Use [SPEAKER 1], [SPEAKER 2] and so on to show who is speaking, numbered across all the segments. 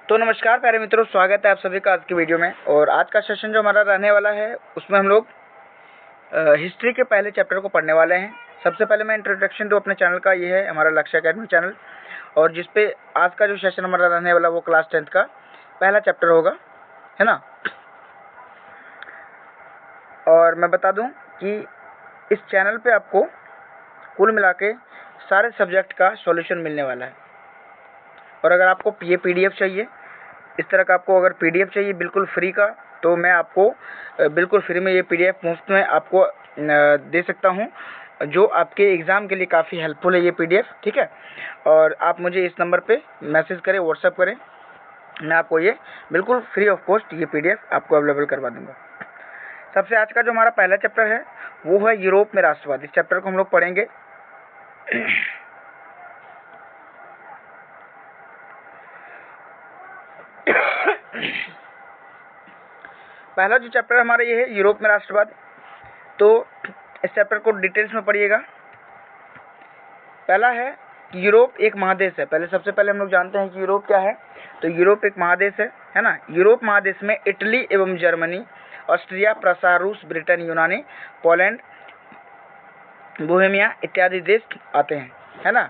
[SPEAKER 1] तो नमस्कार प्यारे मित्रों, स्वागत है आप सभी का आज की वीडियो में। और आज का सेशन जो हमारा रहने वाला है उसमें हम लोग हिस्ट्री के पहले चैप्टर को पढ़ने वाले हैं। सबसे पहले मैं इंट्रोडक्शन दूँ अपने चैनल का। ये है हमारा लक्ष्य एकेडमी चैनल, और जिस पे आज का जो सेशन हमारा रहने वाला वो क्लास 10th का पहला चैप्टर होगा, है ना। और मैं बता दूं कि इस चैनल पे आपको कुल मिला के सारे सब्जेक्ट का सॉल्यूशन मिलने वाला है। और अगर आपको ये पीडीएफ चाहिए, इस तरह का आपको अगर पीडीएफ चाहिए बिल्कुल फ्री का, तो मैं आपको बिल्कुल फ्री में ये पीडीएफ मुफ्त में आपको दे सकता हूँ, जो आपके एग्ज़ाम के लिए काफ़ी हेल्पफुल है ये पीडीएफ, ठीक है। और आप मुझे इस नंबर पे मैसेज करें, व्हाट्सएप करें, मैं आपको ये बिल्कुल फ्री ऑफ कॉस्ट ये पीडीएफ आपको अवेलेबल करवा दूँगा। सबसे आज का जो हमारा पहला चैप्टर है वो है यूरोप में राष्ट्रवाद। इस चैप्टर को हम लोग पढ़ेंगे। पहला जो चैप्टर हमारा ये है यूरोप में राष्ट्रवाद। तो इस चैप्टर को डिटेल्स में पढ़िएगा। पहला है कि यूरोप एक महादेश है। सबसे पहले हम लोग जानते हैं कि यूरोप क्या है। तो यूरोप एक महादेश है ना। यूरोप महादेश में इटली एवं जर्मनी, ऑस्ट्रिया, प्रसा, रूस, ब्रिटेन, यूनानी, पोलैंड, बोहेमिया इत्यादि देश आते हैं, है ना।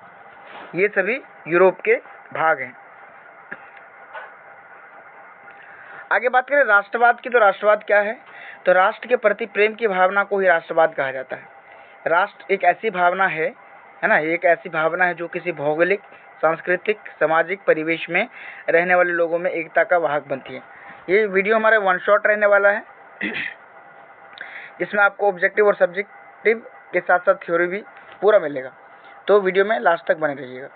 [SPEAKER 1] ये सभी यूरोप के भाग हैं। आगे बात करें राष्ट्रवाद की, तो राष्ट्रवाद क्या है। तो राष्ट्र के प्रति प्रेम की भावना को ही राष्ट्रवाद कहा जाता है। राष्ट्र एक ऐसी भावना है ना, एक ऐसी भावना है जो किसी भौगोलिक, सांस्कृतिक, सामाजिक परिवेश में रहने वाले लोगों में एकता का वाहक बनती है। ये वीडियो हमारा वन शॉट रहने वाला है, जिसमें आपको ऑब्जेक्टिव और सब्जेक्टिव के साथ साथ थ्योरी भी पूरा मिलेगा। तो वीडियो में लास्ट तक बने रहिएगा।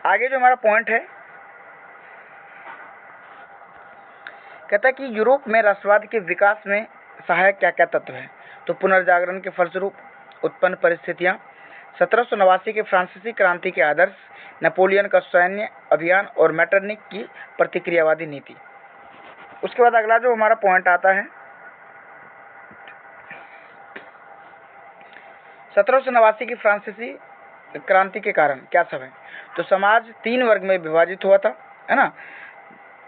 [SPEAKER 1] आगे जो हमारा पॉइंट है, कहता है कि यूरोप में राष्ट्रवाद के विकास में सहायक क्या क्या तत्व हैं। तो पुनर्जागरण के फलस्वरूप उत्पन्न परिस्थितियां, 1789 के फ्रांसीसी क्रांति के आदर्श, नेपोलियन का सैन्य अभियान और मेटरनिक की प्रतिक्रियावादी नीति। उसके बाद अगला जो हमारा पॉइंट आता है, 1789 की फ्रांसीसी क्रांति के कारण क्या सब है। तो समाज 3 वर्ग में विभाजित हुआ था, है ना।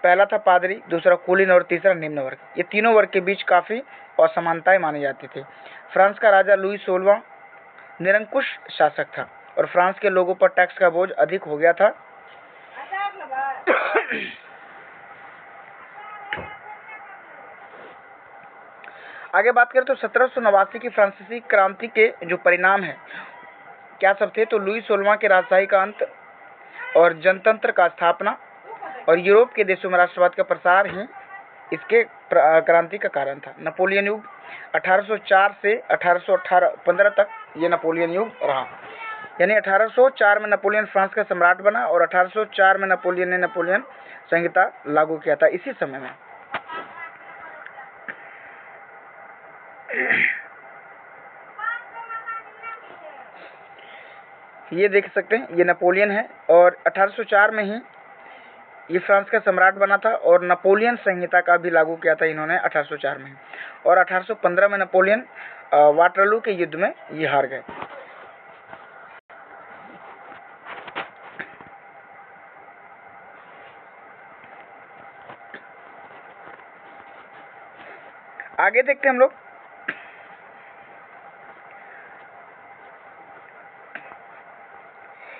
[SPEAKER 1] पहला था पादरी, दूसरा कुलीन और तीसरा निम्न वर्ग। ये तीनों वर्ग के बीच काफ़ी असमानताएं मानी जाती थी। फ्रांस का राजा लुई 16वां निरंकुश शासक था और फ्रांस के लोगों पर टैक्स का बोझ अधिक हो गया था। आगे बात करें तो 1789 की फ्रांसीसी क्रांति के जो परिणाम है क्या सब थे। तो लुई 16वां के राजशाही का अंत और जनतंत्र का स्थापना और यूरोप के देशों में राष्ट्रवाद का प्रसार ही इसके क्रांति का कारण था। नेपोलियन युग 1804 से 1815 तक ये नेपोलियन युग रहा। यानी 1804 में नेपोलियन फ्रांस का सम्राट बना और 1804 में नेपोलियन ने नेपोलियन संहिता लागू किया था। इसी समय में ये देख सकते हैं, ये नेपोलियन है और 1804 में ही ये फ्रांस का सम्राट बना था और नेपोलियन संहिता का भी लागू किया था इन्होंने 1804 में। और 1815 में नेपोलियन वाटरलू के युद्ध में ये हार गए। आगे देखते हैं हम लोग।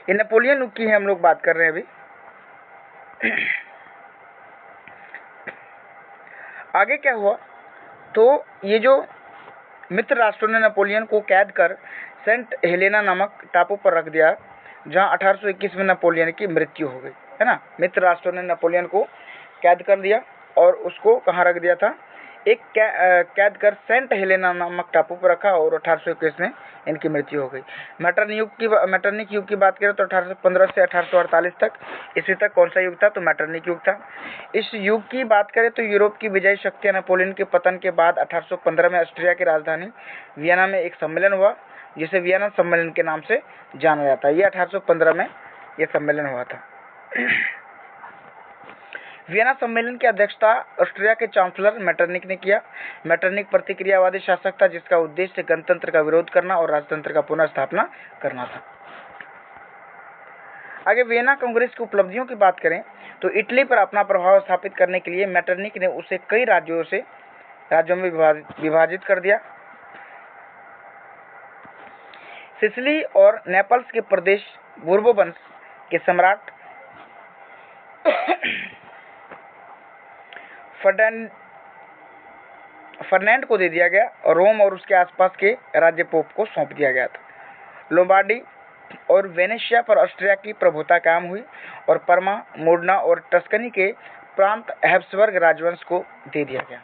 [SPEAKER 1] ये नेपोलियन युग की है हम लोग बात कर रहे हैं अभी। आगे क्या हुआ, तो ये जो मित्र राष्ट्रों ने नेपोलियन को कैद कर सेंट हेलेना नामक टापू पर रख दिया, जहां 1821 में नेपोलियन की मृत्यु हो गई, है ना। मित्र राष्ट्रों ने नेपोलियन को कैद कर दिया और उसको कहाँ रख दिया था, एक कैद कर सेंट हेलेना नामक टापू पर रखा और 1821 में इनकी मृत्यु हो गई। मैटरनिक युग की बात करें तो 1815 से 1848 तक ईस्वी तक कौन सा युग था। तो मैटरनिक युग था। इस युग की बात करें तो यूरोप की विजयी शक्तियां नेपोलियन के पतन के बाद 1815 में ऑस्ट्रिया की राजधानी वियना में एक सम्मेलन हुआ, जिसे वियना सम्मेलन के नाम से जाना जाता है। ये 1815 में यह सम्मेलन हुआ था। वियना सम्मेलन की अध्यक्षता ऑस्ट्रिया के चांसलर मेटरनिक ने किया। मेटरनिक प्रतिक्रियावादी शासक था, जिसका उद्देश्य गणतंत्र का विरोध करना और राजतंत्र का पुनर्स्थापना करना था। आगे वियना कांग्रेस की उपलब्धियों की बात करें तो इटली पर अपना प्रभाव स्थापित करने के लिए मेटरनिक ने उसे कई राज्यों में विभाजित कर दिया। सिसिली और नेपल्स के प्रदेश बूर्बो वंश के सम्राट फर्डिनेंड को दे दिया गया और रोम और उसके आसपास के राज्य पोप को सौंप दिया गया था। लोम्बार्डी और वेनेशिया पर ऑस्ट्रिया की प्रभुता कायम हुई और परमा, मोडना और टस्कनी के प्रांत हैब्सबर्ग राजवंश को दे दिया गया।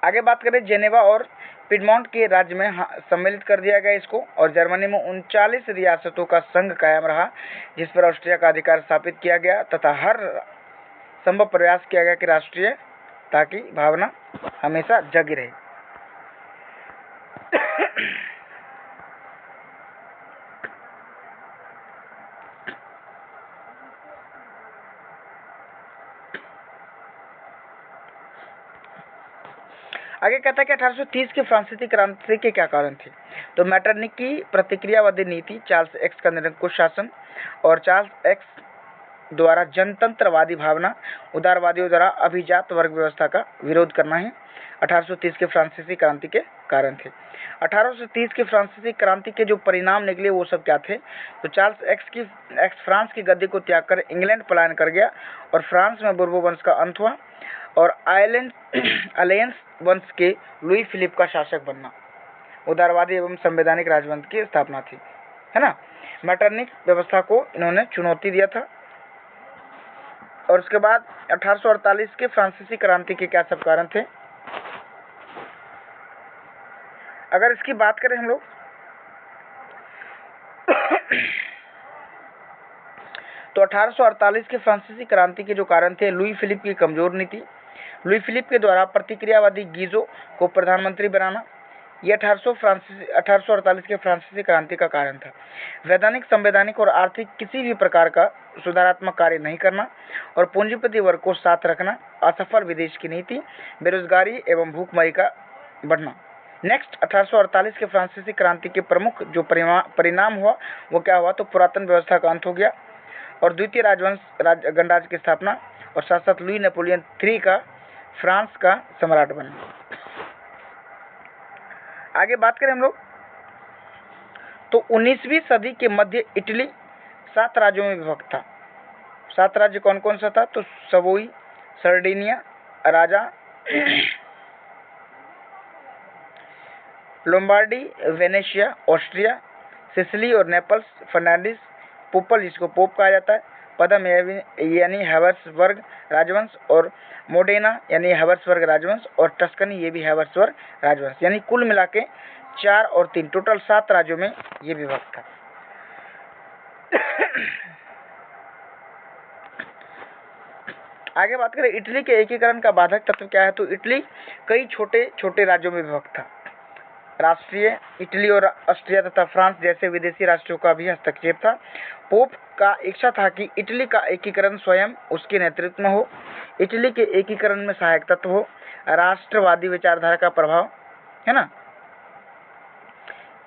[SPEAKER 1] आगे बात करें जेनेवा और पिडमोंट के राज्य में सम्मिलित कर दिया गया इसको, और जर्मनी में 39 रियासतों का संघ कायम रहा जिस पर ऑस्ट्रिया का अधिकार स्थापित किया गया तथा हर संभव प्रयास किया गया कि राष्ट्रीयता की भावना हमेशा जगी रहे। आगे कहता है कि 1830 की फ्रांसीसी क्रांति के क्या कारण थे। तो मेटरनिक की प्रतिक्रियावादी नीति, चार्ल्स एक्स का निरंकुश शासन और चार्ल्स एक्स द्वारा जनतंत्रवादी भावना, उदारवादियों द्वारा अभिजात वर्ग व्यवस्था का विरोध करना ही 1830 के फ्रांसीसी क्रांति के कारण थे। 1830 की फ्रांसीसी क्रांति के जो परिणाम निकले वो सब क्या थे। तो चार्ल्स एक्स फ्रांस की गद्दी को त्याग कर इंग्लैंड पलायन कर गया और फ्रांस में बूर्बो वंश का अंत हुआ और अलेंस वंश के लुई फिलिप का शासक बनना, उदारवादी एवं संवैधानिक राजवंश की स्थापना थी, है ना। मेटरनिक व्यवस्था को इन्होंने चुनौती दिया था। और उसके बाद 1848 के फ्रांसीसी क्रांति के क्या सब कारण थे। अगर इसकी बात करें हम लोग तो 1848 के फ्रांसीसी क्रांति के जो कारण थे, लुई फिलिप की कमजोर नीति, लुई फिलिप के द्वारा प्रतिक्रियावादी गीजो को प्रधानमंत्री बनाना, ये 1848 के फ्रांसीसी क्रांति का कारण था। वैधानिक, संवैधानिक और आर्थिक किसी भी प्रकार का सुधारात्मक कार्य नहीं करना और पूंजीपति वर्ग को साथ रखना, असफल विदेश की नीति, बेरोजगारी एवं भूखमरी का बढ़ना। नेक्स्ट 1848 के फ्रांसीसी क्रांति के प्रमुख जो परिणाम हुआ वो क्या हुआ। तो पुरातन व्यवस्था का अंत हो गया और द्वितीय गणराज्य की स्थापना और साथ साथ लुई नेपोलियन III का फ्रांस का सम्राट बना। आगे बात करें हम लोग तो 19वीं सदी के मध्य इटली 7 राज्यों में विभक्त था। 7 राज्य कौन कौन सा था। तो सवोई, सर्डिनिया, राजा, लोम्बार्डी, वेनेशिया, ऑस्ट्रिया, सिसिली और नेपल्स, फर्नांडिस, पोपल जिसको पोप कहा जाता है, पदम यानी हैब्सबर्ग राजवंश और मोडेना यानी हैब्सबर्ग राजवंश और टस्कनी ये भी हैब्सबर्ग राजवंश, यानी कुल मिला के 4 और 3 टोटल 7 राज्यों में ये विभक्त था। आगे बात करें इटली के एकीकरण का बाधक तत्व क्या है। तो इटली कई छोटे छोटे राज्यों में विभक्त था। राष्ट्रीय इटली और ऑस्ट्रिया तथा फ्रांस जैसे विदेशी राष्ट्रों का भी हस्तक्षेप था। पोप का इच्छा था कि इटली का एकीकरण स्वयं उसके नेतृत्व में हो, इटली के एकीकरण में सहायक तत्व हो, राष्ट्रवादी विचारधारा का प्रभाव, है ना।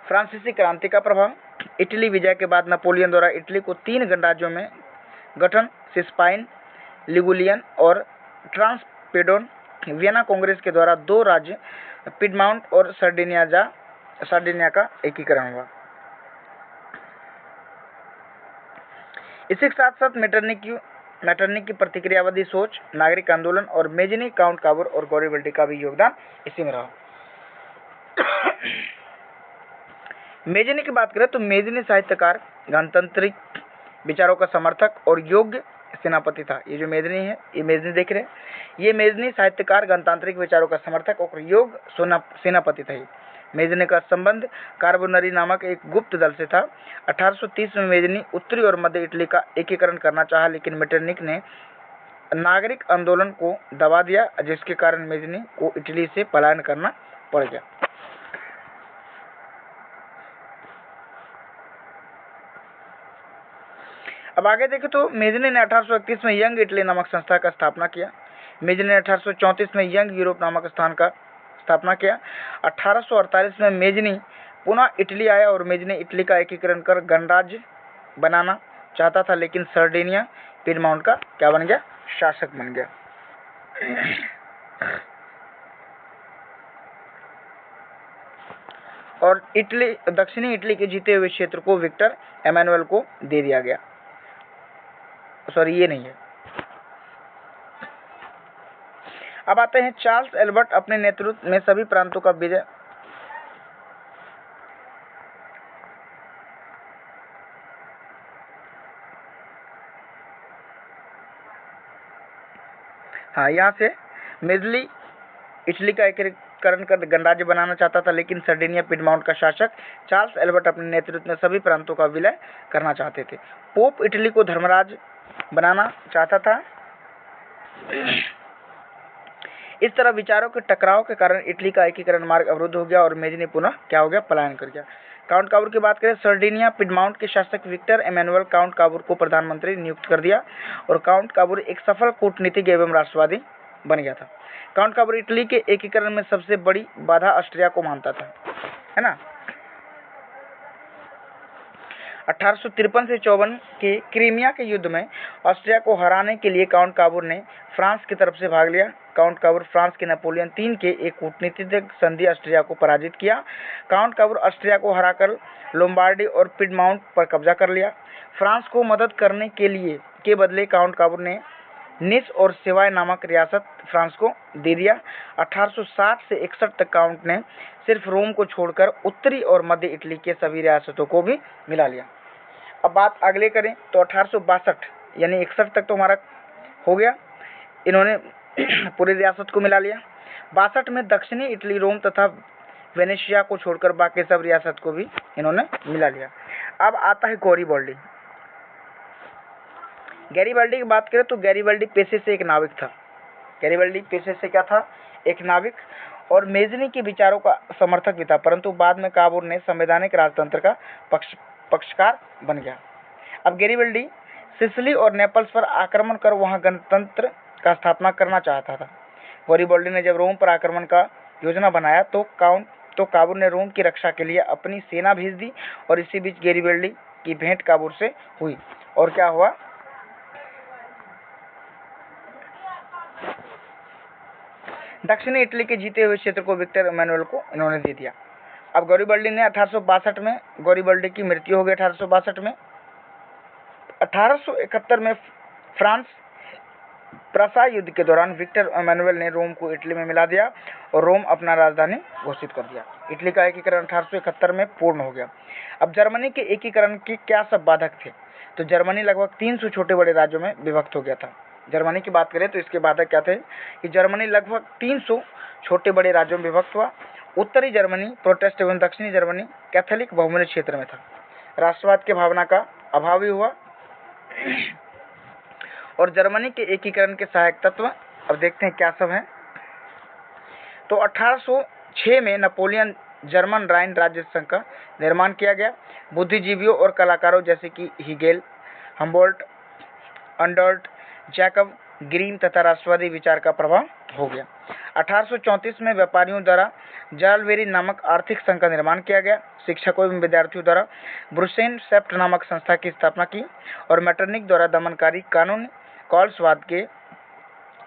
[SPEAKER 1] फ्रांसीसी क्रांति का प्रभाव, इटली विजय के बाद नेपोलियन द्वारा इटली को 3 गणराज्यों में गठन, सिस्पाइन, लिगुलियन और ट्रांसपेडोन, वियना कांग्रेस के द्वारा 2 राज्य पिडमाउंट और सार्डिनिया का एकीकरण हुआ। इसी के साथ साथ मेटरनिक की प्रतिक्रियावादी सोच, नागरिक आंदोलन और मेजनी, काउंट काबूर और गॉरिबल्डी का भी योगदान इसी में रहा। मेजनी की बात करें तो मेजनी साहित्यकार, गणतांत्रिक विचारों का समर्थक और योग्य सेनापति था। ये जो मेजनी है, ये मेजनी देख रहे हैं, ये मेजनी साहित्यकार, गणतांत्रिक विचारों का समर्थक और योग्य सेनापति था। मेजनी का संबंध कार्बोनरी नामक एक गुप्त दल से था। 1830 में मेजनी उत्तरी और मध्य इटली का एकीकरण करना चाहा, लेकिन मेटरनिक ने नागरिक आंदोलन को दबा दिया, जिसके कारण मेजनी को इटली से पलायन करना पड़ गया। अब आगे देखें तो मेजनी ने 1831 में यंग इटली नामक संस्था का स्थापना किया। मेजनी ने 1834 में यंग यूरोप नामक स्थान का स्थापना किया। 1848 में मेजनी पुनः इटली आया और मेज ने इटली का एकीकरण कर गणराज्य बनाना चाहता था, लेकिन सर्डिनिया पिडमाउंट का क्या बन गया? शासक बन गया। और इटली, दक्षिणी इटली के जीते हुए क्षेत्र को विक्टर एमानुएल को दे दिया गया। सॉरी, ये नहीं है। अब आते हैं चार्ल्स एल्बर्ट अपने नेतृत्व में सभी प्रांतों का विजय। हाँ, यहाँ से मेजली इटली का एकीकरण कर गणराज्य बनाना चाहता था, लेकिन सर्डिनिया पिडमाउंट का शासक चार्ल्स एल्बर्ट अपने नेतृत्व में सभी प्रांतों का विलय करना चाहते थे। पोप इटली को धर्मराज बनाना चाहता था। इस तरह विचारों के टकराव के कारण इटली का एकीकरण मार्ग अवरुद्ध हो गया और मेज ने पुनः क्या हो गया? पलायन कर गया। काउंट काबूर की बात करें, सर्डिनिया पिडमाउंट के शासक विक्टर एमानुएल काउंट काबूर को प्रधानमंत्री नियुक्त कर दिया और काउंट काबूर एक सफल कूटनीतिज्ञ एवं राष्ट्रवादी बन गया था। काउंट काबूर इटली के एकीकरण में सबसे बड़ी बाधा ऑस्ट्रिया को मानता था, है ना। 1853 से 54 के क्रीमिया के युद्ध में ऑस्ट्रिया को हराने के लिए काउंट काबूर ने फ्रांस की तरफ से भाग लिया। काउंट काबूर फ्रांस के नेपोलियन III के एक कूटनीतिक संधि ऑस्ट्रिया को पराजित किया। काउंट काबूर ऑस्ट्रिया को हराकर लोम्बार्डी और पिडमाउंट पर कब्जा कर लिया। फ्रांस को मदद करने के बदले काउंट काबूर ने निस और सेवाय नामक रियासत फ्रांस को दे दिया। 1860 से 61 तक काउंट ने सिर्फ रोम को छोड़कर उत्तरी और मध्य इटली के सभी रियासतों को भी मिला लिया। अब बात अगले करें तो 1862 यानी 61 तक तो हमारा हो गया, इन्होंने पूरी रियासत को मिला लिया। 62 में दक्षिणी इटली, रोम तथा वेनेशिया को छोड़कर बाकी सब रियासत को भी इन्होंने मिला लिया। अब आता है गैरीबाल्डी। गैरीबाल्डी की बात करें तो गैरीबाल्डी पेशे से एक नाविक था। गैरीबाल्डी पेशे से क्या था? एक नाविक, और मेजनी के विचारों का समर्थक भी था, परंतु बाद में काबूर ने संवैधानिक राजतंत्र का पक्षकार बन गया। अब गैरीबाल्डी सिसिली और नेपल्स पर आक्रमण कर वहां गणतंत्र का स्थापना करना चाहता था। गैरीबाल्डी ने जब रोम पर आक्रमण का योजना बनाया तो काबूर ने रोम की रक्षा के लिए अपनी सेना भेज दी और इसी बीच गैरीबाल्डी की भेंट काबूर से हुई। और क्या हुआ? दक्षिणी इटली के जीते हुए क्षेत्र को विक्टर एमानुएल को इन्होंने दे दिया। अब गैरीबाल्डी ने 1862 में गैरीबाल्डी की मृत्यु हो गई। 1862 में 1871 में फ्रांस प्रसा युद्ध के दौरान विक्टर एमानुएल ने रोम को इटली में मिला दिया और रोम अपना राजधानी घोषित कर दिया। इटली का एकीकरण 1871 में पूर्ण हो गया। अब जर्मनी के एकीकरण के क्या सब बाधक थे? तो जर्मनी लगभग 300 छोटे बड़े राज्यों में विभक्त हो गया था। जर्मनी की बात करें तो इसके बाधक क्या थे कि जर्मनी लगभग 300 छोटे बड़े राज्यों में विभक्त हुआ। उत्तरी जर्मनी प्रोटेस्ट एवं दक्षिणी जर्मनी कैथोलिक बहुमत क्षेत्र में था। राष्ट्रवाद की भावना का अभाव ही हुआ। और जर्मनी के एकीकरण के सहायक तत्व अब देखते हैं क्या सब हैं। तो 1806 में नेपोलियन जर्मन राइन राज्य संघ का निर्माण किया गया। बुद्धिजीवियों और कलाकारों जैसे कि हीगेल, हम्बोल्ट, अंडर्ट, जैकब ग्रीम तथा राष्ट्रवादी विचार का प्रभाव हो गया। 1834 में व्यापारियों द्वारा जालवेरी नामक आर्थिक संघ का निर्माण किया गया। शिक्षकों एवं विद्यार्थियों द्वारा ब्रुसेन सेप्ट नामक संस्था की स्थापना की और मैटरनिक द्वारा दमनकारी कानून कॉल्सवाद के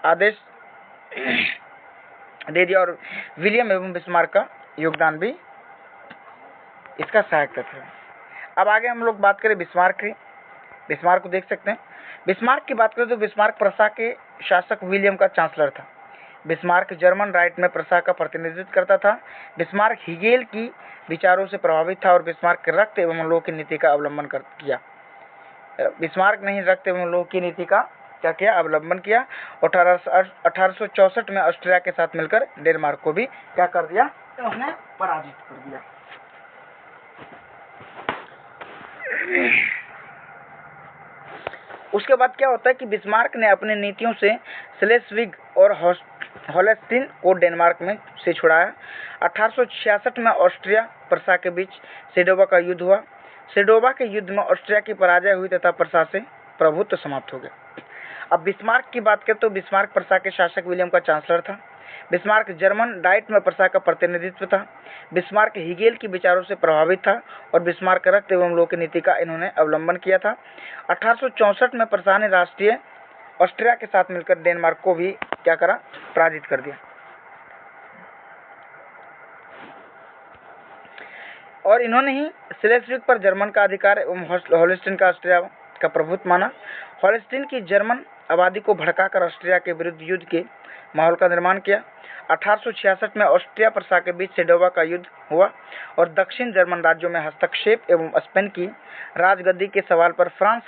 [SPEAKER 1] आदेश दे दिया और विलियम एवं बिस्मार्क का योगदान भी इसका सहायक तत्व है। अब आगे हम लोग बात करें बिस्मार्क की। बिस्मार्क को देख सकते हैं। बिस्मार्क की बात करें तो बिस्मार्क प्रसा के शासक विलियम का चांसलर था। बिस्मार्क जर्मन राइट में प्रसा का प्रतिनिधित्व करता था। बिस्मार्क हीगेल की विचारों से प्रभावित था और बिस्मार्क रक्त एवं लोह की नीति का अवलंबन किया। बिस्मार्क ने रक्त एवं लोह की नीति का क्या किया? अवलंबन किया। 1864 में ऑस्ट्रिया के साथ मिलकर डेनमार्क को भी क्या कर दिया? उन्होंने पराजित कर दिया। उसके बाद क्या होता है कि बिस्मार्क ने अपनी नीतियों से स्लेस्विग और होल्स्टीन को डेनमार्क में से छुड़ाया। 1866 में ऑस्ट्रिया प्रसा के बीच सेडोवा का युद्ध हुआ। सेडोवा के युद्ध में ऑस्ट्रिया की पराजय हुई तथा प्रसा से प्रभुत्व समाप्त हो गया। अब बिस्मार्क की बात करें तो बिस्मार्क प्रसा के शासक विलियम का चांसलर था। बिस्मार्क जर्मन डाइट में प्रसा का प्रतिनिधित्व था। बिस्मार्क हीगेल की विचारों से प्रभावित था और बिस्मार्क रक्त एवं लोक नीति का इन्होंने अवलंबन किया था। 1864 में प्रसा ने राष्ट्रीय ऑस्ट्रिया के साथ मिलकर डेनमार्क को भी क्या करा, पराजित कर दिया। और इन्होंने ही स्लेस्विग पर जर्मन का अधिकार एवं होल्स्टीन का ऑस्ट्रिया का प्रभुत्व माना। होल्स्टीन की जर्मन आबादी को भड़काकर ऑस्ट्रिया के विरुद्ध युद्ध के माहौल का निर्माण किया। 1866 में ऑस्ट्रिया प्रसा के बीच सेडोवा का युद्ध हुआ और दक्षिण जर्मन राज्यों में हस्तक्षेप एवं स्पेन की राजगद्दी के सवाल पर फ्रांस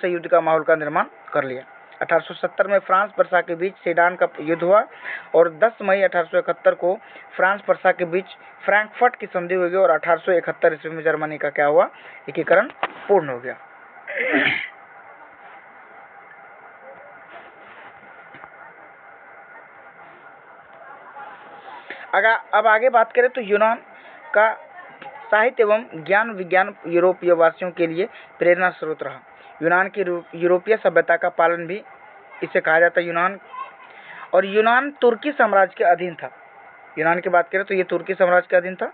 [SPEAKER 1] से युद्ध का माहौल का निर्माण कर लिया। 1870 में फ्रांस प्रसा के बीच सेडान का युद्ध हुआ और 10 मई 1871 को फ्रांस प्रसा के बीच फ्रैंकफर्ट की संधि हुई और 1871 ईस्वी में जर्मनी का क्या हुआ, एकीकरण पूर्ण हो गया। अगर अब आगे बात करें तो यूनान का साहित्य एवं ज्ञान विज्ञान यूरोपीय वासियों के लिए प्रेरणा स्रोत रहा। यूनान की यूरोपीय सभ्यता का पालन भी इसे कहा जाता है यूनान। और यूनान तुर्की साम्राज्य के अधीन था। यूनान की बात करें तो ये तुर्की साम्राज्य के अधीन था।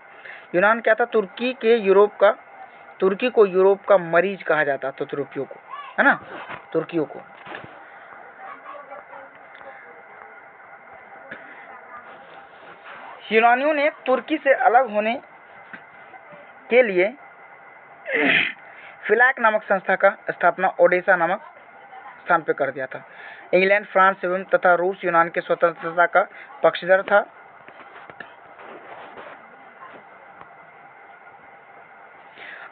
[SPEAKER 1] यूनान क्या था, तुर्की को यूरोप का मरीज कहा जाता था, तुर्कियों को, है ना, तुर्कियों को। यूनानियों ने तुर्की से अलग होने के लिए फिलाक नामक संस्था का स्थापना ओडेसा नामक स्थान पर कर दिया था। इंग्लैंड, फ्रांस एवं तथा रूस यूनान के स्वतंत्रता का पक्षधर था। -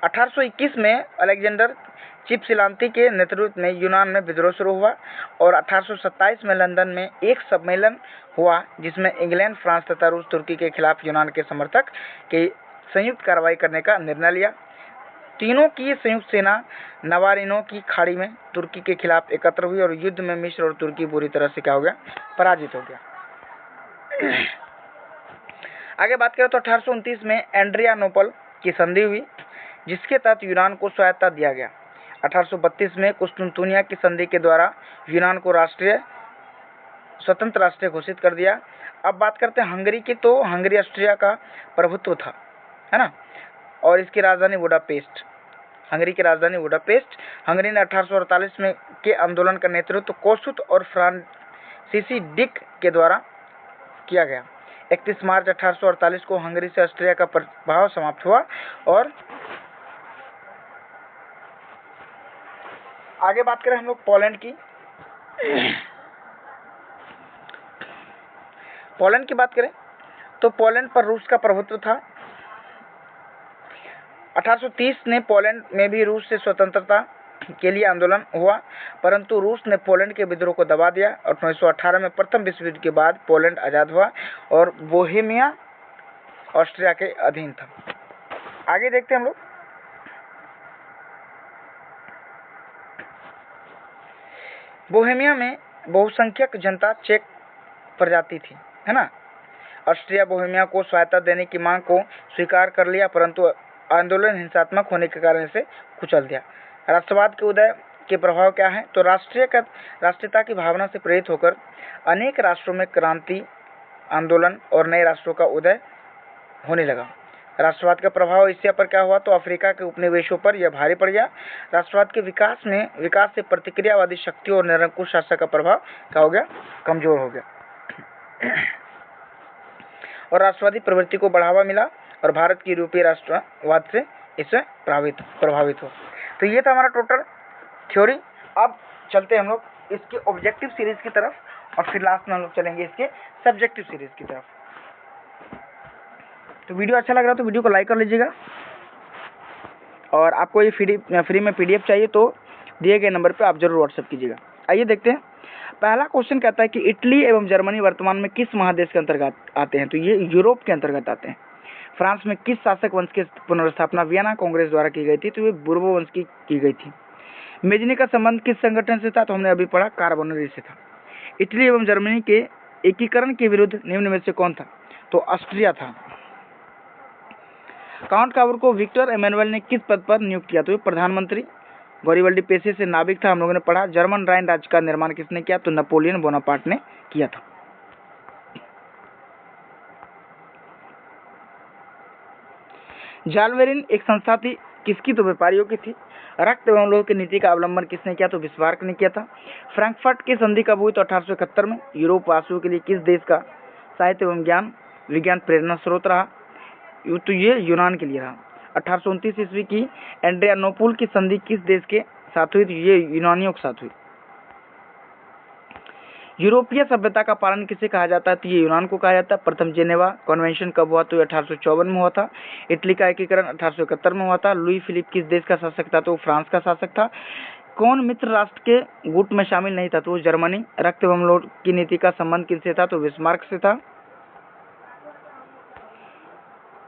[SPEAKER 1] 1821 में अलेक्जेंडर चिपसिलांती के नेतृत्व में यूनान में विद्रोह शुरू हुआ और 1827 में लंदन में एक सम्मेलन हुआ जिसमें इंग्लैंड, फ्रांस तथा रूस तुर्की के खिलाफ यूनान के समर्थक के संयुक्त कार्रवाई करने का निर्णय लिया। तीनों की संयुक्त सेना नवारिनो की खाड़ी में तुर्की के खिलाफ एकत्र हुई और युद्ध में मिस्र और तुर्की बुरी तरह से क्या हो गया, पराजित हो गया। आगे बात करें तो 1829 में एड्रियानोपल की संधि हुई जिसके तहत यूनान को स्वायत्तता दिया गया। 1832 में कुस्तुनतुनिया की संधि के द्वारा यूनान को स्वतंत्र राष्ट्र घोषित कर दिया। अब बात करते हैं हंगरी की, तो हंगरी ऑस्ट्रिया का प्रभुत्व था, है ना, और इसकी राजधानी बुडापेस्ट, हंगरी की राजधानी बुडापेस्ट। हंगरी ने 1848 में के आंदोलन का नेतृत्व कोसुत और फ्रांसीसी डिक के द्वारा किया गया। 31 मार्च 1848 को हंगरी से ऑस्ट्रिया का प्रभाव समाप्त हुआ। और आगे बात करें हम लोग पोलैंड की। पोलैंड की बात करें तो पोलैंड पर रूस का प्रभुत्व था। 1830 में पोलैंड में भी रूस से स्वतंत्रता के लिए आंदोलन हुआ परंतु रूस ने पोलैंड के विद्रोह को दबा दिया। 1918 में प्रथम विश्व युद्ध के बाद पोलैंड आज़ाद हुआ और बोहेमिया ऑस्ट्रिया के अधीन था। आगे देखते हैं हम लोग। बोहेमिया में बहुसंख्यक जनता चेक प्रजाति थी, है ना। ऑस्ट्रिया बोहेमिया को स्वायत्तता देने की मांग को स्वीकार कर लिया परंतु आंदोलन हिंसात्मक होने के कारण इसे कुचल दिया। राष्ट्रवाद के उदय के प्रभाव क्या है, तो राष्ट्रीयता की भावना से प्रेरित होकर अनेक राष्ट्रों में क्रांति, आंदोलन और नए राष्ट्रों का उदय होने लगा। राष्ट्रवाद का प्रभाव एशिया पर क्या हुआ, तो अफ्रीका के उपनिवेशों पर यह भारी पड़ गया। राष्ट्रवाद के विकास से प्रतिक्रियावादी शक्तियों और निरंकुश शासक का प्रभाव क्या हो गया, कमजोर हो गया और राष्ट्रवादी प्रवृत्ति को बढ़ावा मिला और भारत की यूरोपीय राष्ट्रवाद से इससे प्रभावित हो। तो ये था हमारा टोटल थ्योरी। अब चलते हैं हम लोग इसके ऑब्जेक्टिव सीरीज की तरफ और फिर लास्ट में हम लोग चलेंगे इसके सब्जेक्टिव सीरीज की तरफ। तो वीडियो अच्छा लग रहा है तो वीडियो को लाइक कर लीजिएगा और आपको ये फ्री में PDF चाहिए तो दिए गए नंबर पे आप जरूर व्हाट्सएप कीजिएगा। आइए देखते हैं। पहला क्वेश्चन कहता है कि इटली एवं जर्मनी वर्तमान में किस महादेश के अंतर्गत आते हैं, तो ये यूरोप के अंतर्गत आते हैं। फ्रांस में किस शासक वंश की पुनर्स्थापना वियना कांग्रेस द्वारा की गई थी, तो ये बुर्बो वंश की गई थी। मेजनी का संबंध किस संगठन से था, तो हमने अभी पढ़ा कार्बोनरी से था। इटली एवं जर्मनी के एकीकरण के विरुद्ध निम्न में से कौन था, तो ऑस्ट्रिया था। काउंट काबूर को विक्टर एमेनुअल ने किस पद पर नियुक्त किया, तो ये प्रधानमंत्री। गौरीवल्डी पेशे से नाविक था, हम लोगों ने पढ़ा। जर्मन राइन राज्य का निर्माण किसने किया, तो नेपोलियन बोनापार्ट ने किया था। जालवेरिन एक संस्था थी, किसकी? तो व्यापारियों की थी। रक्त एवं लोह की नीति का अवलंबन किसने किया? तो बिस्मार्क ने किया था। फ्रैंकफर्ट की संधि कब हुई? तो 1871 में। यूरोप वासियों के लिए किस देश का साहित्य एवं विज्ञान प्रेरणा स्रोत रहा? तो ये यूनान के लिए रहा। 1829 ईस्वी की एड्रियानोपुल की संधि किस देश के साथ हुई? तो ये यूनानियों के साथ हुई। यूरोपीय सभ्यता का पालन किसे कहा जाता है? तो ये यूनान को कहा जाता है। प्रथम जेनेवा कन्वेंशन कब हुआ? तो 1854 में हुआ था। इटली का एकीकरण 1871 में हुआ था। लुई फिलिप किस देश का शासक था? तो फ्रांस का शासक था। कौन मित्र राष्ट्र के गुट में शामिल नहीं था? तो जर्मनी। रक्त एवं लोह की नीति का संबंध किससे था? तो बिस्मार्क से था।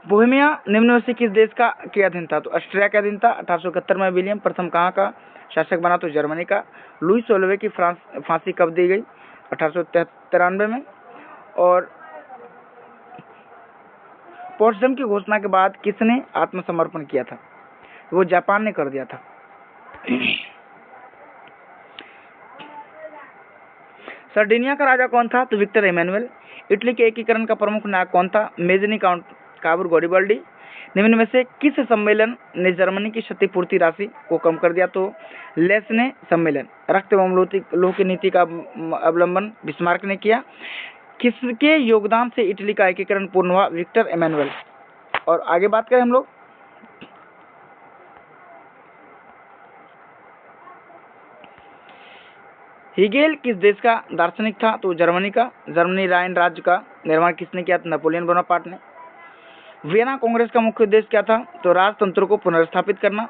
[SPEAKER 1] बोहेमिया निम्न में से किस देश का के अधीन था? तो ऑस्ट्रिया के अधीन था। 1871 में विलियम प्रथम कहाँ का शासक बना? तो जर्मनी का। लुई 16वें की फांसी कब दी गई? 1893 में। और पोट्सडम की घोषणा के बाद किसने आत्मसमर्पण किया था? वो जापान ने कर दिया था। सर्डिनिया का राजा कौन था? तो विक्टर इमैनुअल। इटली के एकीकरण का प्रमुख नायक कौन था? Mazzini Cavour Garibaldi. निम्न में से किस सम्मेलन ने जर्मनी की क्षतिपूर्ति राशि को कम कर दिया? तो लेस्ने सम्मेलन। रक्त एवं लोह की नीति का अवलंबन बिस्मार्क ने किया। किसके योगदान से इटली का एकीकरण पूर्ण हुआ? Victor Emmanuel. और आगे बात करें हम लोग, हीगेल किस देश का दार्शनिक था? तो जर्मनी का। जर्मनी राइन राज्य का निर्माण किसने किया? तो नेपोलियन बोनापार्ट ने। वियना कांग्रेस का मुख्य उद्देश्य क्या था? तो राजतंत्र को पुनर्स्थापित करना।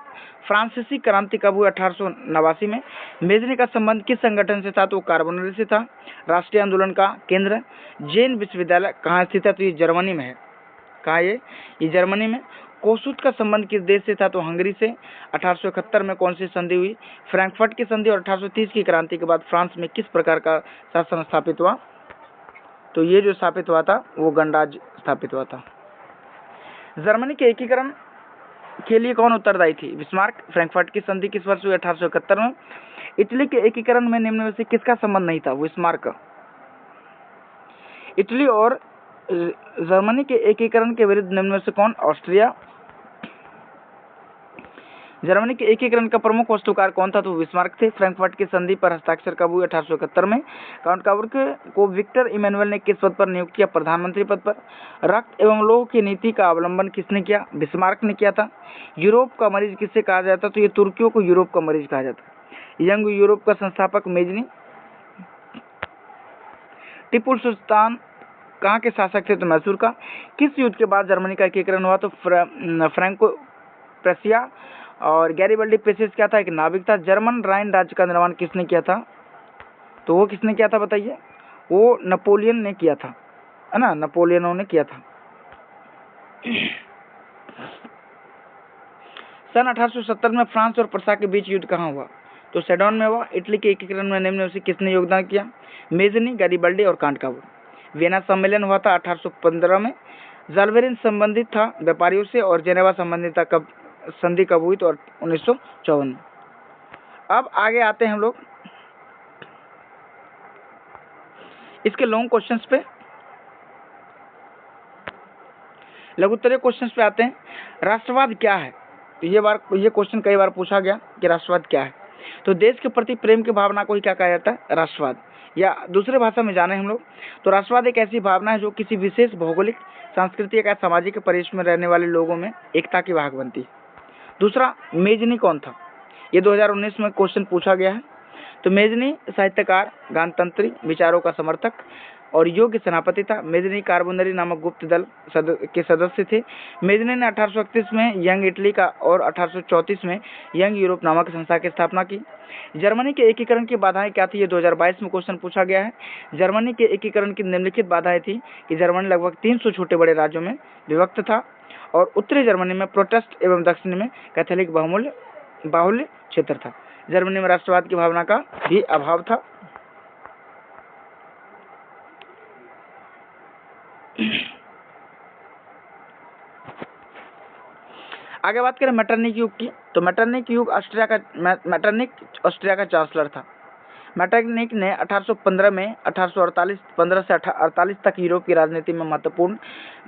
[SPEAKER 1] फ्रांसीसी क्रांति कब हुई? 1889 में। मेजनी का संबंध किस संगठन से था? तो कार्बोनरी से था। राष्ट्रीय आंदोलन का केंद्र जेन विश्वविद्यालय कहाँ स्थित है? तो ये जर्मनी में है। कहाँ ये जर्मनी में। कोसुत का संबंध किस देश से था? तो हंगरी से। 1871 में कौन सी संधि हुई? फ्रैंकफर्ट की संधि। और 1830 की क्रांति के बाद फ्रांस में किस प्रकार का शासन स्थापित हुआ? तो ये जो स्थापित हुआ था वो गणराज्य स्थापित हुआ था। जर्मनी के एकीकरण के लिए कौन उत्तरदायी थी? बिस्मार्क। फ्रैंकफर्ट की संधि किस वर्ष हुई? 1871 में। इटली के एकीकरण में निम्न में से किसका संबंध नहीं था? वो बिस्मार्क। इटली और जर्मनी के एकीकरण के विरुद्ध निम्न में से कौन? ऑस्ट्रिया। जर्मनी के एकीकरण का प्रमुख वास्तुकार कौन था? तो बिस्मार्क थे। फ्रैंकफर्ट की संधि पर हस्ताक्षर कब हुए? 1871 में। काउंट काबूर को विक्टर इमैनुअल ने किस पद पर नियुक्त किया? प्रधानमंत्री पद पर। रक्त एवं लोह की नीति का अवलंबन किसने किया? बिस्मार्क ने किया था। यूरोप का मरीज किससे कहा जाता? तो ये तुर्कियों को यूरोप का मरीज कहा जाता है। यंग यूरोप का संस्थापक मेजनी। टीपू सुल्तान कहाँ के शासक थे? तो मैसूर का। किस युद्ध के बाद जर्मनी का एकीकरण हुआ? तो फ्रैंको प्रेसिया। और गैरिबल्डी पेसेस क्या था? एक नाविक था। जर्मन राइन राज्य का निर्माण किसने किया था? तो वो किसने किया था बताइए? वो नेपोलियन ने किया था, है ना, नेपोलियनों ने किया था। सन 1870 में फ्रांस और प्रसा के बीच युद्ध कहाँ हुआ? तो सेडोन में हुआ। इटली के एकीकरण में निम्न में से किसने योगदान किया? मेजनी, गैरिबल्डी और काउंट काबूर। वियना सम्मेलन हुआ था 1815 में। जालवेरिन संबंधित था व्यापारियों से। और जेनेवा संबंधित था कब? संधि कब हुई? तो 1954 में। अब आगे आते हैं हम लोग इसके लॉन्ग क्वेश्चंस पे, लघु उत्तरीय क्वेश्चंस पे आते हैं। राष्ट्रवाद क्या है? तो ये क्वेश्चन कई बार पूछा गया कि राष्ट्रवाद क्या है। तो देश के प्रति प्रेम की भावना को ही क्या कहा जाता है? राष्ट्रवाद। या दूसरे भाषा में जाने हम लोग तो राष्ट्रवाद एक ऐसी भावना है जो किसी विशेष भौगोलिक, सांस्कृतिक या सामाजिक परिवेश में रहने वाले लोगों में एकता की वाहक बनती है। दूसरा, मेजनी कौन था? ये 2019 में क्वेश्चन पूछा गया है। तो मेजनी साहित्यकार, गणतंत्री विचारों का समर्थक और योग्य सेनापति था। मेजनी कार्बोनरी नामक गुप्त दल के सदस्य थे। मेजनी ने 1831 में यंग इटली का और 1834 में यंग यूरोप नामक संस्था की स्थापना की। जर्मनी के एकीकरण की बाधाएं क्या थी? ये 2022 में क्वेश्चन पूछा गया है। जर्मनी के एकीकरण की निम्नलिखित बाधाएं थी कि जर्मनी लगभग 300 छोटे बड़े राज्यों में विभक्त था और उत्तरी जर्मनी में प्रोटेस्ट एवं दक्षिण में कैथोलिक बाहुल्य क्षेत्र था। जर्मनी में राष्ट्रवाद की भावना का भी अभाव था। आगे बात करें मेटरनिक युग की। तो मेटरनिक ऑस्ट्रिया का चांसलर था। मेटरनिक ने 1815 में 15 से 1848 तक यूरोप की राजनीति में महत्वपूर्ण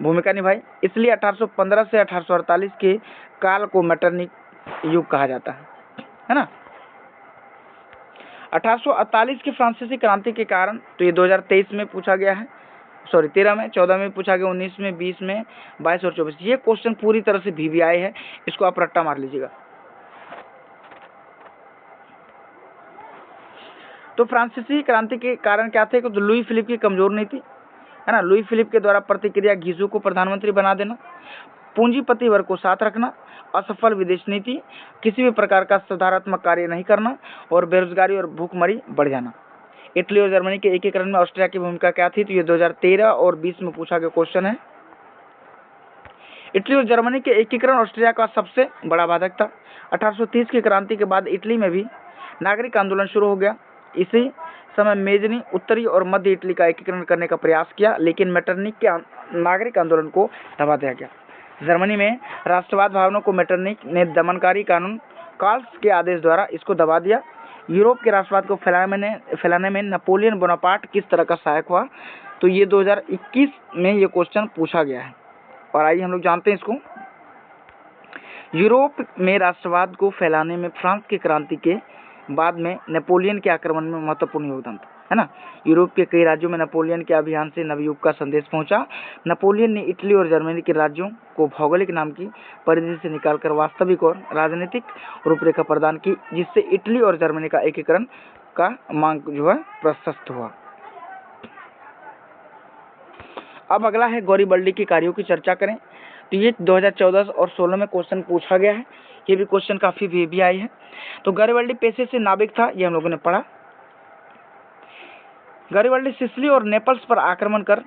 [SPEAKER 1] भूमिका निभाई। इसलिए 1815 से 1848 के काल को मेटरनिक युग कहा जाता है ना। 1848 की फ्रांसीसी क्रांति के कारण, तो ये 2023 में पूछा गया है, 13 में, 14 में पूछा गया, 19 में, 20 में, 22 और 24। ये क्वेश्चन पूरी तरह से VVI है, इसको आप रट्टा मार लीजिएगा। तो फ्रांसीसी क्रांति के कारण क्या थे? तो लुई फिलिप की कमजोर नीति है ना, लुई फिलिप के द्वारा प्रतिक्रिया घिसू को प्रधानमंत्री बना देना, पूंजीपति वर्ग को साथ रखना, असफल विदेश नीति, किसी भी प्रकार का सुधारात्मक कार्य नहीं करना और बेरोजगारी और भूखमरी बढ़ जाना। इटली और जर्मनी के एकीकरण में ऑस्ट्रिया की भूमिका क्या थी? तो ये 2013 और 20 में पूछा गया क्वेश्चन है। इटली और जर्मनी के एकीकरण ऑस्ट्रिया का सबसे बड़ा बाधक था। 1830 की क्रांति के बाद इटली में भी नागरिक आंदोलन शुरू हो गया। इसी समय मेजनी उत्तरी और मध्य इटली का एकीकरण करने का प्रयास किया, लेकिन मेटरनिक के नागरिक आंदोलन को दबा दिया गया। जर्मनी में राष्ट्रवाद भावना को मेटरनिक ने दमनकारी कानून कार्ल्स के आदेश द्वारा इसको दबा दिया। यूरोप के राष्ट्रवाद को फैलाने में नेपोलियन बोनापार्ट किस तरह का सहायक हुआ? तो ये 2021 में ये क्वेश्चन पूछा गया है, और आइए हम लोग जानते हैं इसको। यूरोप में राष्ट्रवाद को फैलाने में फ्रांस की क्रांति के बाद में नेपोलियन के आक्रमण में महत्वपूर्ण योगदान था, है ना। यूरोप के कई राज्यों में नेपोलियन के अभियान से नवयुग का संदेश पहुंचा। नेपोलियन ने इटली और जर्मनी के राज्यों को भौगोलिक नाम की परिधि से निकालकर वास्तविक और राजनीतिक रूपरेखा प्रदान की, जिससे इटली और जर्मनी का एकीकरण का मार्ग जो है प्रशस्त हुआ। अब अगला है गौरीबल्डी के कार्यों की चर्चा करें। तो ये 2014 और 16 में क्वेश्चन पूछा गया है। ये भी क्वेश्चन काफी VVI है। तो गैरिबल्डी पेशे से नाविक था, ये हम लोगों ने पढ़ा। गैरिबल्डी सिसिली और नेपल्स पर आक्रमण कर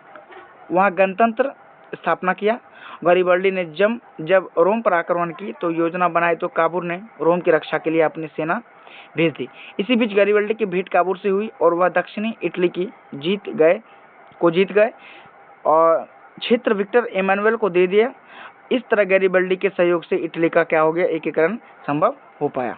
[SPEAKER 1] वहां गणतंत्र स्थापना किया। गैरिबल्डी ने जब रोम पर आक्रमण की तो योजना बनाई, तो काबूल ने रोम की रक्षा के लिए अपनी सेना भेज दी। इसी बीच गैरिबल्डी की भेंट काबूल से हुई और वह दक्षिणी इटली की जीत गए और क्षेत्र विक्टर एमानुएल को दे दिया। इस तरह गैरिबल्डी के सहयोग से इटली का क्या हो गया? एकीकरण संभव हो पाया।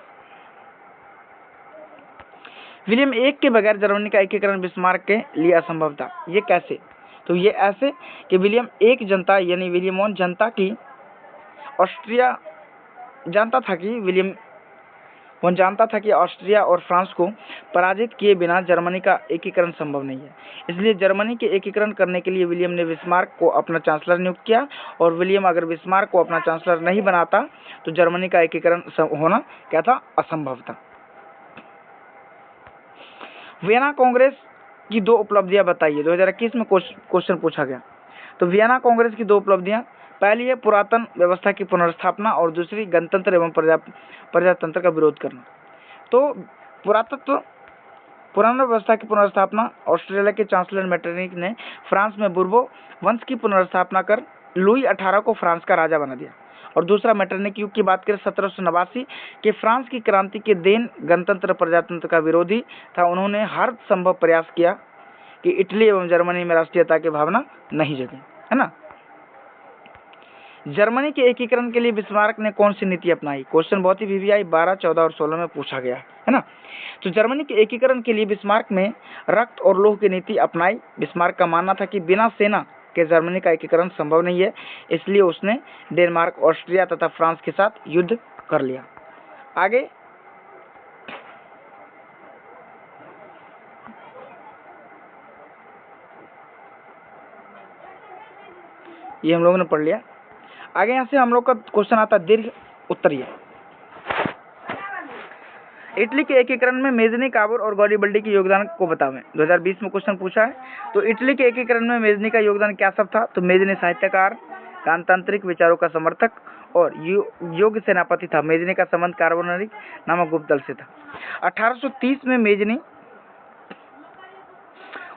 [SPEAKER 1] विलियम एक के बगैर जर्मनी का एकीकरण बिस्मार्क के लिए असंभव था। ये कैसे? तो ये ऐसे कि विलियम एक जनता यानी विलियम वन जनता की ऑस्ट्रिया जानता था कि ऑस्ट्रिया और फ्रांस को पराजित किए बिना जर्मनी का एकीकरण संभव नहीं है। इसलिए जर्मनी के एकीकरण करने के लिए विलियम ने बिस्मार्क को अपना चांसलर नियुक्त किया, और विलियम अगर बिस्मार्क को अपना चांसलर नहीं बनाता तो जर्मनी का एकीकरण होना क्या था? असंभव था। वियना कांग्रेस की 2 उपलब्धियां बताइए। 2021 में क्वेश्चन पूछा गया। तो वियना कांग्रेस की 2 उपलब्धियां, पहली है पुरातन व्यवस्था की पुनर्स्थापना और दूसरी गणतंत्र एवं प्रजातंत्र का विरोध करना। तो पुराना व्यवस्था की पुनर्स्थापना, ऑस्ट्रेलिया के चांसलर मेटरनिक ने फ्रांस में बुर्बो वंश की पुनर्स्थापना कर लुई 18 को फ्रांस का राजा बना दिया। और दूसरा मेटरनिक युग की बात करें 1789 के फ्रांस की क्रांति के दिन गणतंत्र प्रजातंत्र का विरोधी था। उन्होंने हर संभव प्रयास किया कि इटली एवं जर्मनी में राष्ट्रीयता की भावना नहीं जगे, है ना। जर्मनी के एकीकरण के लिए बिस्मार्क ने कौन सी नीति अपनाई? क्वेश्चन बहुत ही VVI 12, 14 और 16 में पूछा गया है ना। तो जर्मनी के एकीकरण के लिए बिस्मार्क में रक्त और लोह की नीति अपनाई। बिस्मार्क का मानना था कि बिना सेना के जर्मनी का एकीकरण संभव नहीं है, इसलिए उसने डेनमार्क, ऑस्ट्रिया तथा फ्रांस के साथ युद्ध कर लिया। आगे ये हम लोगों ने पढ़ लिया। आगे यहाँ से हम लोग का क्वेश्चन आता है दीर्घ उत्तरीय। इटली के एकीकरण में मेजनी, काबूल और गौरीबल्डी के योगदान को बतावें। 2020 में क्वेश्चन पूछा है। तो इटली के एकीकरण में मेजनी का योगदान क्या सब था? तो मेजनी साहित्यकार, गणतांत्रिक विचारों का समर्थक और योग्य सेनापति था। मेजनी का संबंध कार्बोनरिक नामक गुप्त दल से था। 1830 में मेजनी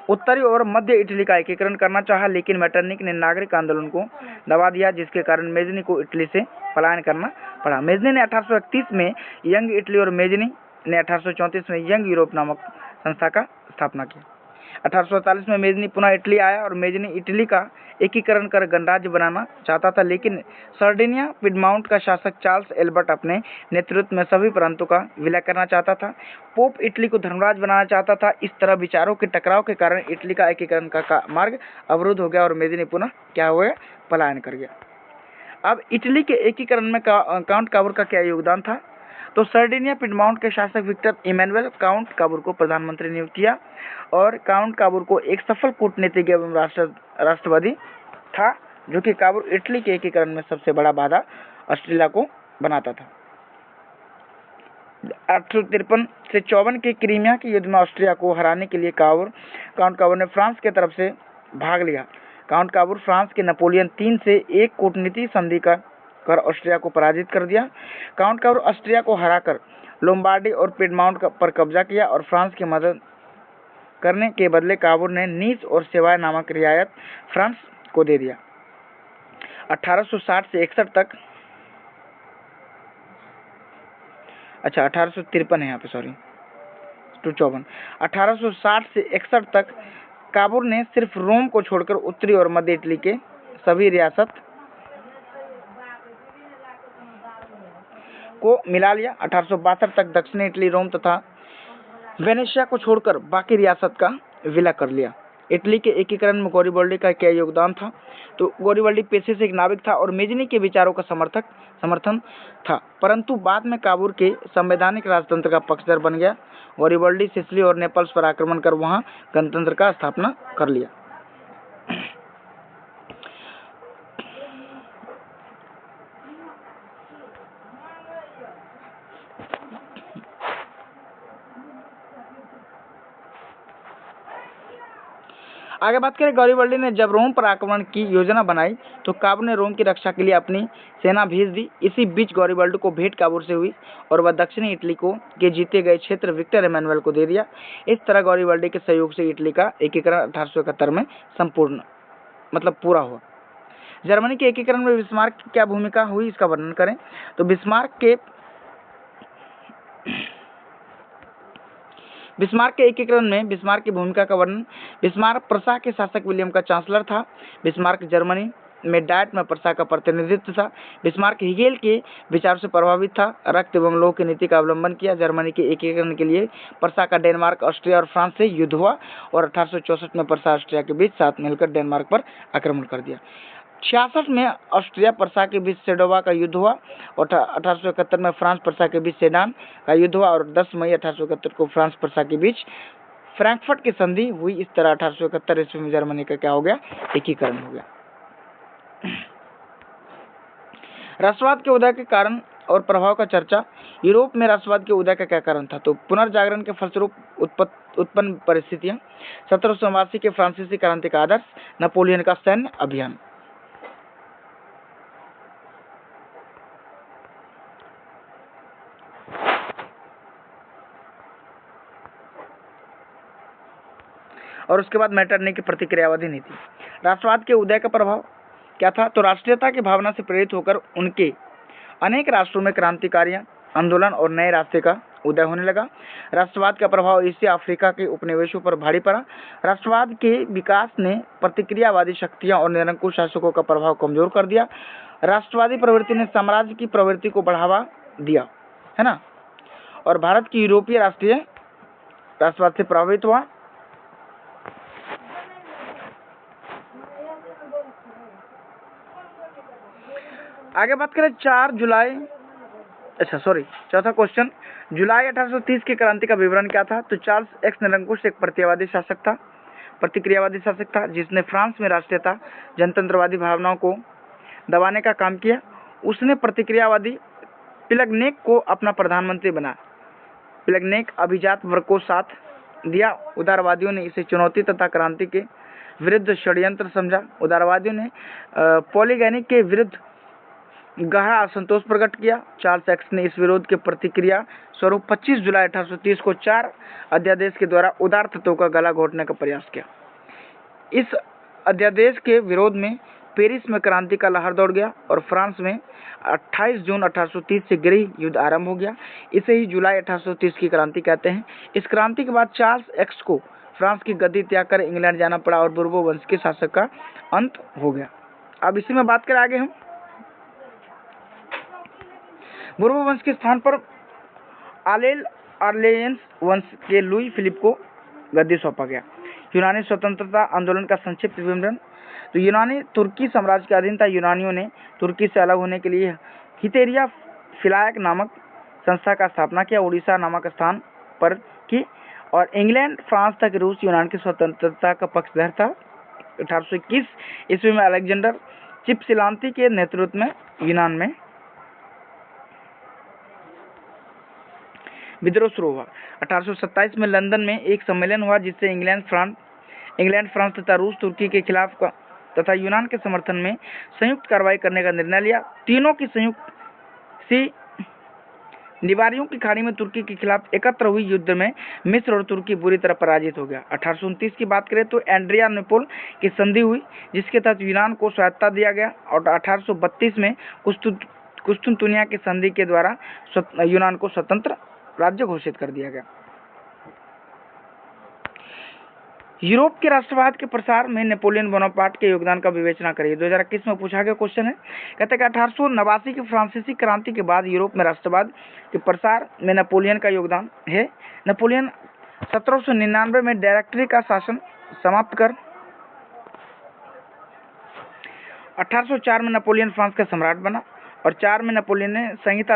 [SPEAKER 1] उत्तरी और मध्य इटली का एकीकरण करना चाहा, लेकिन मेटरनिक ने नागरिक आंदोलन को दबा दिया, जिसके कारण मेजनी को इटली से पलायन करना पड़ा। मेजनी ने 1831 में यंग इटली और मेजनी ने 1834 में यंग यूरोप नामक संस्था का स्थापना की। 1848 में मेजनी पुनः इटली आया और मेजनी इटली का एकीकरण कर गणराज्य बनाना चाहता था, लेकिन सर्डिनिया पिडमाउंट का शासक चार्ल्स एल्बर्ट अपने नेतृत्व में सभी प्रांतों का विलय करना चाहता था। पोप इटली को धर्मराज बनाना चाहता था। इस तरह विचारों के टकराव के कारण इटली का एकीकरण का मार्ग अवरुद्ध हो गया और मेजनी पुनः क्या हुआ, पलायन कर गया। अब इटली के एकीकरण में काउंट काबूर का क्या योगदान था? तो सर्डिनिया पिडमाउंट के शासक विक्टर इमैनुअल काउंट काबूर को प्रधानमंत्री नियुक्त किया और काउंट काबूर को एक सफल कूटनीतिज्ञ एवं राष्ट्रवादी था, जो कि काबूर इटली के एकीकरण में सबसे बड़ा बाधा ऑस्ट्रिया को बनाता था। 1853 से 54 के क्रीमिया के युद्ध में ऑस्ट्रिया को हराने के लिए काउंट काबूर ने फ्रांस के तरफ से भाग लिया। काउंट काबूर फ्रांस के नेपोलियन 3 से एक कूटनीतिक संधि कर ऑस्ट्रिया को पराजित कर दिया। काउंट काबूर ऑस्ट्रिया को हराकर लोम्बार्डी और पिडमाउंट पर कब्जा किया और फ्रांस की मदद करने के बदले काबूर ने नीस और सेवाय नामक रियायत फ्रांस को दे दिया। 1860 से 61 तक 1853 है यहाँ पे, सॉरी 54। 1860 से 61 तक काबूर ने सिर्फ रोम को छोड़कर उत्तरी और मध्य इटली के सभी रियासत को मिला लिया। 1862 तक दक्षिणी इटली, रोम तथा वेनेशिया को छोड़कर बाकी रियासत का विलय कर लिया। इटली के एकीकरण में गॉरिबल्डी का क्या योगदान था? तो गॉरिबल्डी पेशे से एक नाविक था और मेजनी के विचारों का समर्थन था, परंतु बाद में काबूर के संवैधानिक राजतंत्र का पक्षधर बन गया। गॉरिबल्डी सिसिली और नेपल्स पर आक्रमण कर वहां गणतंत्र का स्थापना कर लिया। आगे बात करें, गॉरिबल्डी ने जब रोम पर आक्रमण की योजना बनाई तो काबूर ने रोम की रक्षा के लिए अपनी सेना भेज दी। इसी बीच गॉरिबल्डी को भेंट काबूर से हुई और वह दक्षिणी इटली के जीते गए क्षेत्र विक्टर इमैनुअल को दे दिया। इस तरह गॉरिबल्डी के सहयोग से इटली का एकीकरण 1871 में पूरा हुआ। जर्मनी के एकीकरण में बिस्मार्क की क्या भूमिका हुई, इसका वर्णन करें। तो बिस्मार्क के एकीकरण में बिस्मार्क की भूमिका का वर्णन। बिस्मार्क प्रसा के शासक विलियम का चांसलर था। बिस्मार्क जर्मनी में डायट में प्रसा का प्रतिनिधित्व था। बिस्मार्क हिगेल के विचार से प्रभावित था, रक्त एवं लोह की नीति का अवलंबन किया। जर्मनी के एकीकरण के लिए प्रसा का डेनमार्क, ऑस्ट्रिया और फ्रांस से युद्ध हुआ और 1864 में प्रसा ऑस्ट्रिया के बीच साथ मिलकर डेनमार्क पर आक्रमण कर दिया। 66 में ऑस्ट्रिया प्रसा के बीच सेडोवा का युद्ध हुआ और 1871 में फ्रांस प्रसा के बीच सेडान का युद्ध हुआ और 10 मई 1871 को फ्रांस प्रसा के बीच फ्रैंकफर्ट की संधि हुई। इस तरह 1871 ईस्वी में जर्मनी का क्या हो गया, एकीकरण हो गया। राष्ट्रवाद के उदय के कारण और प्रभाव का चर्चा। यूरोप में राष्ट्रवाद के उदय का क्या कारण था? तो पुनर्जागरण के फलस्वरूप उत्पन्न परिस्थितियां, 1789 के फ्रांसीसी क्रांति का आदर्श, नेपोलियन का सैन्य अभियान। और उसके बाद मेटरनी की प्रतिक्रियावादी नीति। राष्ट्रवाद के उदय का प्रभाव क्या था? तो राष्ट्रीयता की भावना से प्रेरित होकर उनके अनेक राष्ट्रों में क्रांतिकारी आंदोलन और नए रास्ते का उदय होने लगा। राष्ट्रवाद का प्रभाव एशिया अफ्रीका के उपनिवेशों पर भारी पड़ा। राष्ट्रवाद के विकास ने प्रतिक्रियावादी शक्तियां और निरंकुश शासकों का प्रभाव कमजोर कर दिया। राष्ट्रवादी प्रवृत्ति ने साम्राज्य की प्रवृत्ति को बढ़ावा दिया, है ना, और भारत की यूरोपीय राष्ट्रवाद से प्रभावित हुआ। आगे बात करें चौथा क्वेश्चन, जुलाई 1830 की क्रांति का विवरण क्या था? तो चार्ल्स एक्स निरंकुश एक प्रतिक्रियावादी शासक था जिसने फ्रांस में राष्ट्रीयता जनतंत्रवादी भावनाओं को दबाने का काम किया। उसने प्रतिक्रियावादी प्लगनेक को अपना प्रधानमंत्री बनाया। प्लगनेक अभिजात वर्ग को साथ दिया। उदारवादियों ने इसे चुनौती तथा क्रांति के विरुद्ध षड्यंत्र समझा। उदारवादियों ने पॉलीगैनी के विरुद्ध गहरा असंतोष प्रकट किया। चार्ल्स एक्स ने इस विरोध के प्रतिक्रिया स्वरूप 25 जुलाई 1830 को 4 अध्यादेश के द्वारा उदार तत्वों का गला घोटने का प्रयास किया। इस अध्यादेश के विरोध में पेरिस में क्रांति का लहर दौड़ गया और फ्रांस में 28 जून 1830 से गृह युद्ध आरंभ हो गया। इसे ही जुलाई 1830 की क्रांति कहते हैं। इस क्रांति के बाद चार्ल्स एक्स को फ्रांस की गद्दी त्याग कर इंग्लैंड जाना पड़ा और बुर्बो वंश के शासक का अंत हो गया। अब इसी में बात करें आगे हम, बुर्बो वंश के स्थान पर ऑरलेयंस वंश के लुई फिलिप को गद्दी सौंपा गया। यूनानी स्वतंत्रता आंदोलन का संक्षिप्त विवरण। तो यूनानी तुर्की साम्राज्य के अधीन था। यूनानियों ने तुर्की से अलग होने के लिए हितेरिया फिलायक नामक संस्था का स्थापना किया, उड़ीसा नामक स्थान पर की, और इंग्लैंड, फ्रांस तक रूस यूनान की स्वतंत्रता का पक्षधर था। 1821 ईस्वी में अलेक्जेंडर चिपसिलांती के नेतृत्व में यूनान में विद्रोह शुरू हुआ। 1827 में लंदन में एक सम्मेलन हुआ जिससे इंग्लैंड, फ्रांस तथा रूस तुर्की के खिलाफ तथा यूनान के समर्थन में संयुक्त कार्रवाई करने का निर्णय लिया। तीनों की संयुक्त सी निवारियों की खाड़ी में तुर्की के खिलाफ एकत्र हुई युद्ध में मिस्र और तुर्की बुरी तरह पराजित हो गया। 1829 की बात करें तो एड्रियानोपल की संधि हुई जिसके तहत यूनान को स्वायत्तता दिया गया, और 1832 में कुस्तुनतुनिया की संधि के द्वारा यूनान को स्वतंत्र राज्य घोषित कर दिया गया। यूरोप के राष्ट्रवाद के प्रसार में नेपोलियन बोनापार्ट के योगदान का विवेचना करिए। 2021 में पूछा गया क्वेश्चन है। कहते हैं कि 1889 की फ्रांसीसी क्रांति के बाद यूरोप में राष्ट्रवाद के प्रसार में नेपोलियन का योगदान है। नेपोलियन 1799 में डायरेक्टरी का शासन समाप्त कर 1804 में नेपोलियन फ्रांस का सम्राट बना, और 4 में नेपोलियन संहिता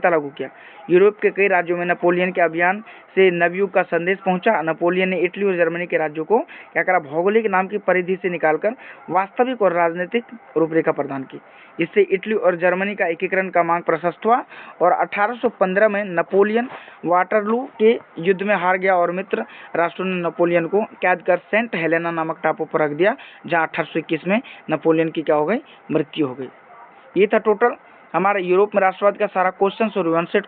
[SPEAKER 1] लागू किया। यूरोप के कई राज्यों में नेपोलियन के अभियान से नवयुग का संदेश पहुंचा। नेपोलियन ने इटली और जर्मनी के राज्यों को क्या करा, भौगोलिक नाम की परिधि से निकालकर वास्तविक और राजनीतिक रूपरेखा प्रदान की। इससे इटली और जर्मनी का एकीकरण का मार्ग प्रशस्त हुआ, और 1815 में नेपोलियन वाटरलू के युद्ध में हार गया और मित्र राष्ट्रों ने नेपोलियन को कैद कर सेंट हेलेना नामक टापू पर रख दिया, जहाँ 1821 में नेपोलियन की क्या हो गई, मृत्यु हो गई। ये था टोटल हमारे यूरोप में राष्ट्रवाद का सारा क्वेश्चन और वन शॉट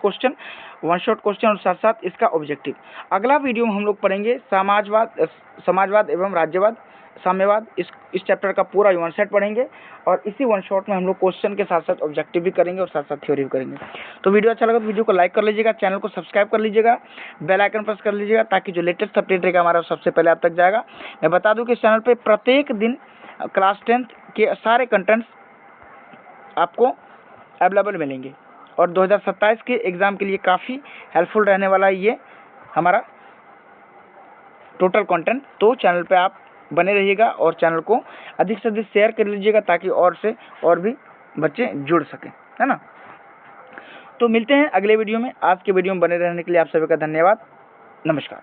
[SPEAKER 1] क्वेश्चन और साथ साथ इसका ऑब्जेक्टिव। अगला वीडियो में हम लोग पढ़ेंगे समाजवाद एवं राज्यवाद, साम्यवाद। इस चैप्टर का पूरा वन सेट पढ़ेंगे, और इसी वन शॉट में हम लोग क्वेश्चन के साथ साथ ऑब्जेक्टिव भी करेंगे और साथ साथ थ्योरी भी करेंगे। तो वीडियो अच्छा लगा तो वीडियो को लाइक कर लीजिएगा, चैनल को सब्सक्राइब कर लीजिएगा, बेल आइकन प्रेस कर लीजिएगा, ताकि जो लेटेस्ट अपडेट रहेगा हमारा सबसे पहले आप तक जाएगा। मैं बता दूं कि इस चैनल पर प्रत्येक दिन क्लास 10th के सारे कंटेंट्स आपको अवेलेबल मिलेंगे, और 2027 के एग्ज़ाम के लिए काफ़ी हेल्पफुल रहने वाला है ये हमारा टोटल कंटेंट। तो चैनल पे आप बने रहिएगा और चैनल को अधिक से अधिक शेयर कर लीजिएगा, ताकि और से और भी बच्चे जुड़ सकें, है ना। तो मिलते हैं अगले वीडियो में। आज के वीडियो में बने रहने के लिए आप सभी का धन्यवाद। नमस्कार।